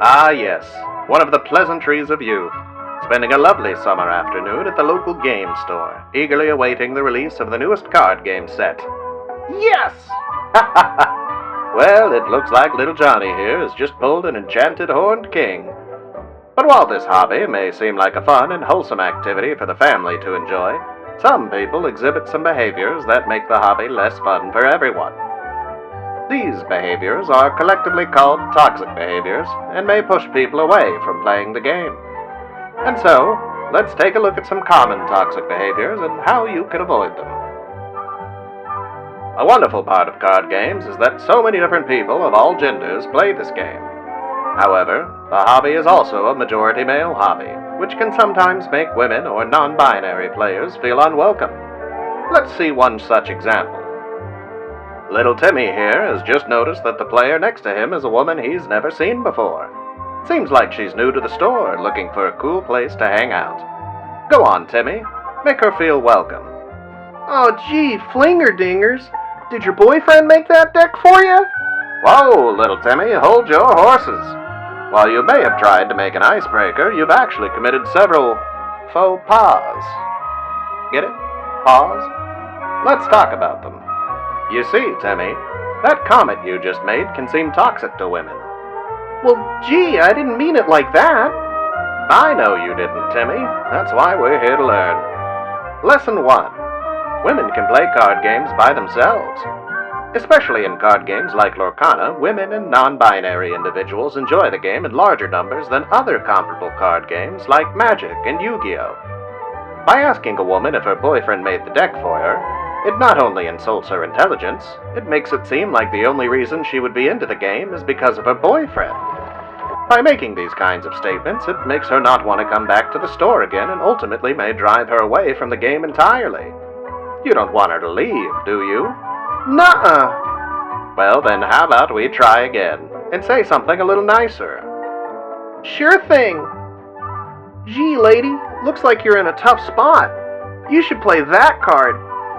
Ah, yes, one of the pleasantries of youth. Spending a lovely summer afternoon at the local game store, eagerly awaiting the release of the newest card game set. Yes! Well, it looks like little Johnny here has just pulled an enchanted horned king. But while this hobby may seem like a fun and wholesome activity for the family to enjoy, some people exhibit some behaviors that make the hobby less fun for everyone. These behaviors are collectively called toxic behaviors and may push people away from playing the game. And so, let's take a look at some common toxic behaviors and how you can avoid them. A wonderful part of card games is that so many different people of all genders play this game. However, the hobby is also a majority male hobby, which can sometimes make women or non-binary players feel unwelcome. Let's see one such example. Little Timmy here has just noticed that the player next to him is a woman he's never seen before. Seems like she's new to the store, looking for a cool place to hang out. Go on, Timmy. Make her feel welcome. Oh, gee, flinger-dingers. Did your boyfriend make that deck for you? Whoa, little Timmy, hold your horses. While you may have tried to make an icebreaker, you've actually committed several faux pas. Get it? Pause? Let's talk about them. You see, Timmy, that comment you just made can seem toxic to women. Well, gee, I didn't mean it like that. I know you didn't, Timmy. That's why we're here to learn. Lesson 1. Women can play card games by themselves. Especially in card games like Lorcana, women and non-binary individuals enjoy the game in larger numbers than other comparable card games like Magic and Yu-Gi-Oh! By asking a woman if her boyfriend made the deck for her, it not only insults her intelligence, it makes it seem like the only reason she would be into the game is because of her boyfriend. By making these kinds of statements, it makes her not want to come back to the store again and ultimately may drive her away from the game entirely. You don't want her to leave, do you? Nuh-uh. Well, then how about we try again, and say something a little nicer? Sure thing. Gee, lady, looks like you're in a tough spot. You should play that card.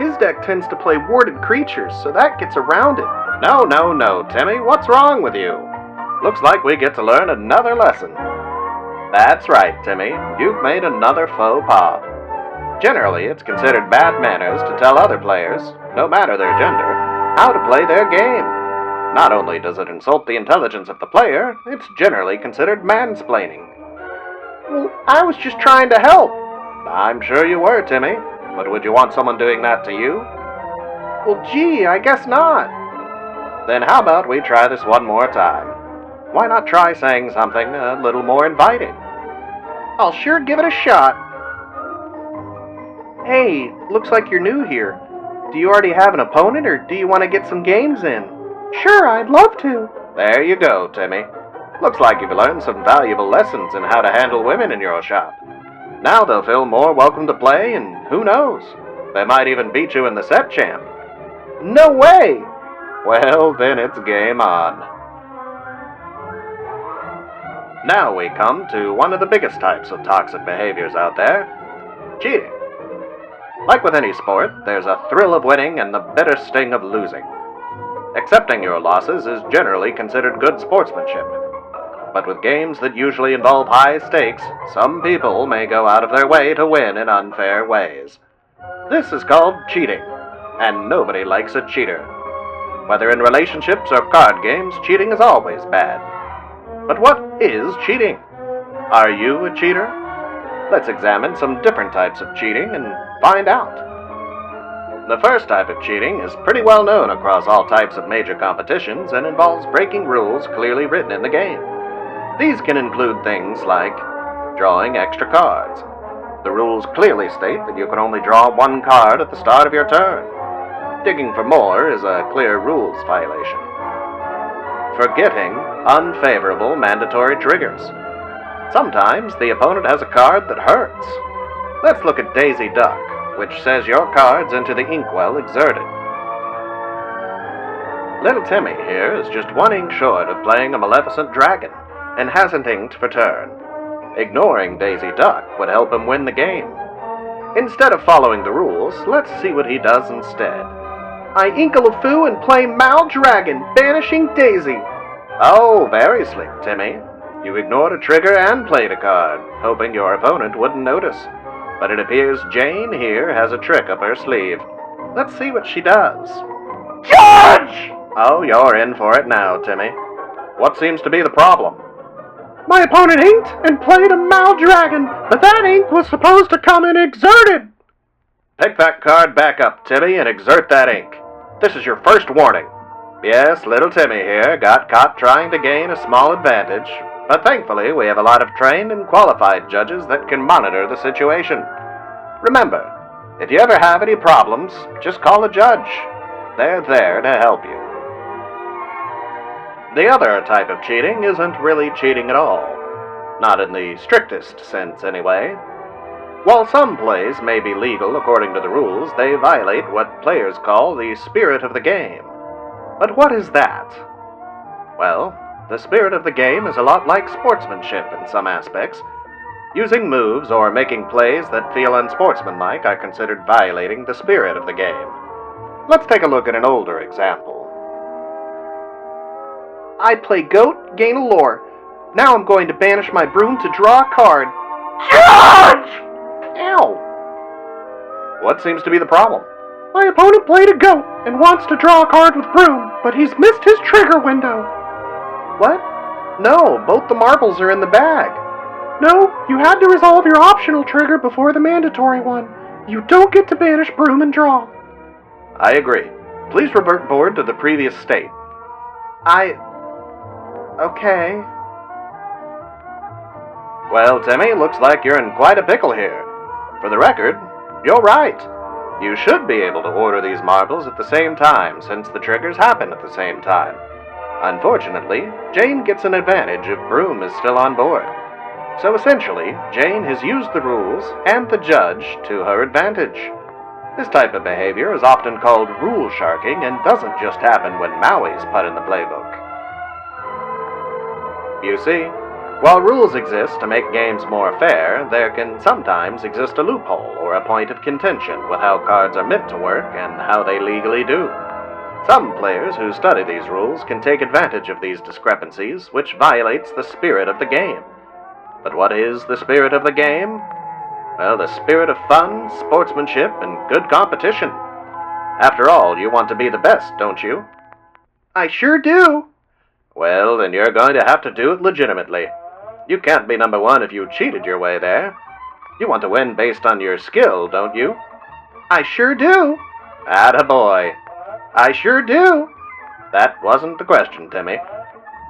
His deck tends to play warded creatures, so that gets around it. No, Timmy, what's wrong with you? Looks like we get to learn another lesson. That's right, Timmy, you've made another faux pas. Generally, it's considered bad manners to tell other players, no matter their gender, how to play their game. Not only does it insult the intelligence of the player, it's generally considered mansplaining. Well, I was just trying to help. I'm sure you were, Timmy, but would you want someone doing that to you? Well, gee, I guess not. Then how about we try this one more time? Why not try saying something a little more inviting? I'll sure give it a shot. Hey, looks like you're new here. Do you already have an opponent, or do you want to get some games in? Sure, I'd love to. There you go, Timmy. Looks like you've learned some valuable lessons in how to handle women in your shop. Now they'll feel more welcome to play, and who knows? They might even beat you in the set champ. No way! Well, then it's game on. Now we come to one of the biggest types of toxic behaviors out there, cheating. Like with any sport, there's a thrill of winning and the bitter sting of losing. Accepting your losses is generally considered good sportsmanship. But with games that usually involve high stakes, some people may go out of their way to win in unfair ways. This is called cheating, and nobody likes a cheater. Whether in relationships or card games, cheating is always bad. But what is cheating? Are you a cheater? Let's examine some different types of cheating and find out. The first type of cheating is pretty well known across all types of major competitions and involves breaking rules clearly written in the game. These can include things like drawing extra cards. The rules clearly state that you can only draw one card at the start of your turn. Digging for more is a clear rules violation. Forgetting unfavorable mandatory triggers. Sometimes the opponent has a card that hurts. Let's look at Daisy Duck, which says your cards into the inkwell exerted. Little Timmy here is just one ink short of playing a maleficent dragon, and hasn't inked for turn. Ignoring Daisy Duck would help him win the game. Instead of following the rules, let's see what he does instead. I inkle a foo and play Mal Dragon, banishing Daisy. Oh, very slick, Timmy. You ignored a trigger and played a card, hoping your opponent wouldn't notice. But it appears Jane here has a trick up her sleeve. Let's see what she does. Judge! Oh, you're in for it now, Timmy. What seems to be the problem? My opponent inked and played a Maldragon, but that ink was supposed to come in exerted. Pick that card back up, Timmy, and exert that ink. This is your first warning. Yes, little Timmy here got caught trying to gain a small advantage, but thankfully we have a lot of trained and qualified judges that can monitor the situation. Remember, if you ever have any problems, just call a judge. They're there to help you. The other type of cheating isn't really cheating at all. Not in the strictest sense, anyway. While some plays may be legal according to the rules, they violate what players call the spirit of the game. But what is that? Well, the spirit of the game is a lot like sportsmanship in some aspects. Using moves or making plays that feel unsportsmanlike are considered violating the spirit of the game. Let's take a look at an older example. I play goat, gain a lore. Now I'm going to banish my broom to draw a card. Judge! Ow! What seems to be the problem? My opponent played a goat and wants to draw a card with broom, but he's missed his trigger window. What? No, both the marbles are in the bag. No, you had to resolve your optional trigger before the mandatory one. You don't get to banish broom and draw. I agree. Please revert board to the previous state. Okay. Well, Timmy, looks like you're in quite a pickle here. For the record, you're right. You should be able to order these marbles at the same time, since the triggers happen at the same time. Unfortunately, Jane gets an advantage if Broom is still on board. So essentially, Jane has used the rules and the judge to her advantage. This type of behavior is often called rule sharking and doesn't just happen when Maui's put in the playbook. You see, while rules exist to make games more fair, there can sometimes exist a loophole or a point of contention with how cards are meant to work and how they legally do. Some players who study these rules can take advantage of these discrepancies, which violates the spirit of the game. But what is the spirit of the game? Well, the spirit of fun, sportsmanship, and good competition. After all, you want to be the best, don't you? I sure do. Well, then you're going to have to do it legitimately. You can't be number one if you cheated your way there. You want to win based on your skill, don't you? I sure do. Attaboy. I sure do. That wasn't the question, Timmy.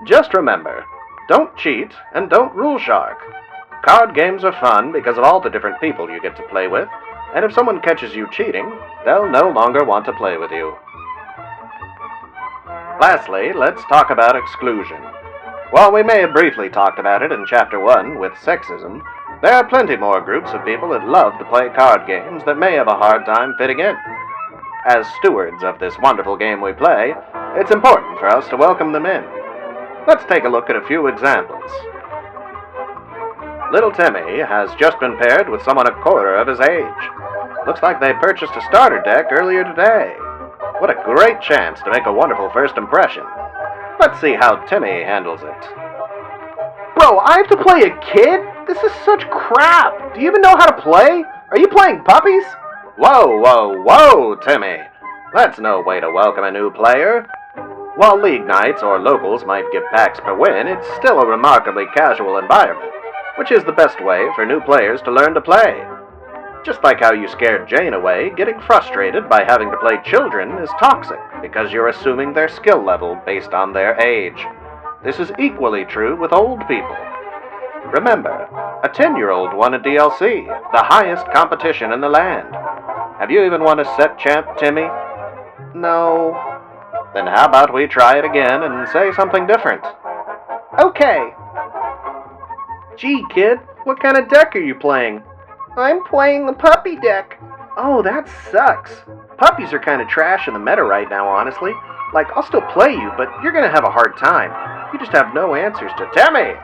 Just remember, don't cheat and don't rule shark. Card games are fun because of all the different people you get to play with, and if someone catches you cheating, they'll no longer want to play with you. Lastly, let's talk about exclusion. While we may have briefly talked about it in Chapter 1 with sexism, there are plenty more groups of people that love to play card games that may have a hard time fitting in. As stewards of this wonderful game we play, it's important for us to welcome them in. Let's take a look at a few examples. Little Timmy has just been paired with someone a quarter of his age. Looks like they purchased a starter deck earlier today. What a great chance to make a wonderful first impression. Let's see how Timmy handles it. Bro, I have to play a kid? This is such crap. Do you even know how to play? Are you playing puppies? Whoa, whoa, whoa, Timmy. That's no way to welcome a new player. While league nights or locals might give packs per win, it's still a remarkably casual environment, which is the best way for new players to learn to play. Just like how you scared Jane away, getting frustrated by having to play children is toxic because you're assuming their skill level based on their age. This is equally true with old people. Remember, a 10-year-old won a DLC, the highest competition in the land. Have you even won a set champ, Timmy? No. Then how about we try it again and say something different? Okay. Gee, kid, what kind of deck are you playing? I'm playing the puppy deck. Oh, that sucks. Puppies are kind of trash in the meta right now, honestly. Like, I'll still play you, but you're gonna have a hard time. You just have no answers to... Timmy!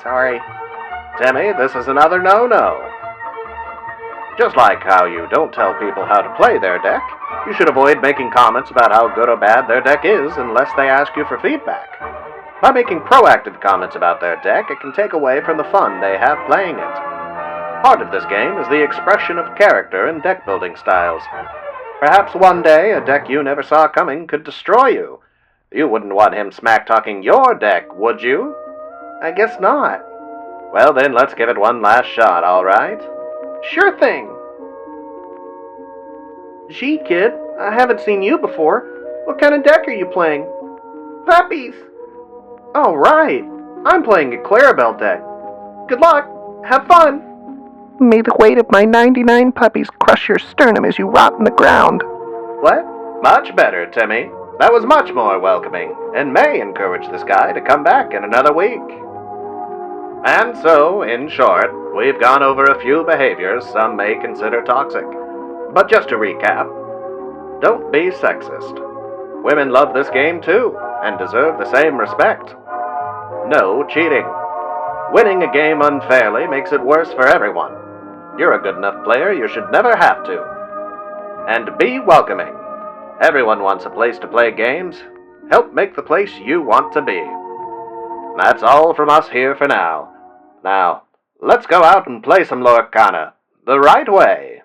Sorry. Timmy, this is another no-no. Just like how you don't tell people how to play their deck, you should avoid making comments about how good or bad their deck is unless they ask you for feedback. By making proactive comments about their deck, it can take away from the fun they have playing it. Part of this game is the expression of character and deck building styles. Perhaps one day a deck you never saw coming could destroy you. You wouldn't want him smack-talking your deck, would you? I guess not. Well then, let's give it one last shot, alright? Sure thing. Gee, kid, I haven't seen you before. What kind of deck are you playing? Puppies! Oh, right. I'm playing a Clarabelle deck. Good luck. Have fun. May the weight of my 99 puppies crush your sternum as you rot in the ground. What? Much better, Timmy. That was much more welcoming, and may encourage this guy to come back in another week. And so, in short, we've gone over a few behaviors some may consider toxic. But just to recap, don't be sexist. Women love this game too, and deserve the same respect. No cheating. Winning a game unfairly makes it worse for everyone. You're a good enough player, you should never have to. And be welcoming. Everyone wants a place to play games. Help make the place you want to be. That's all from us here for now. Now, let's go out and play some Lorcana the right way.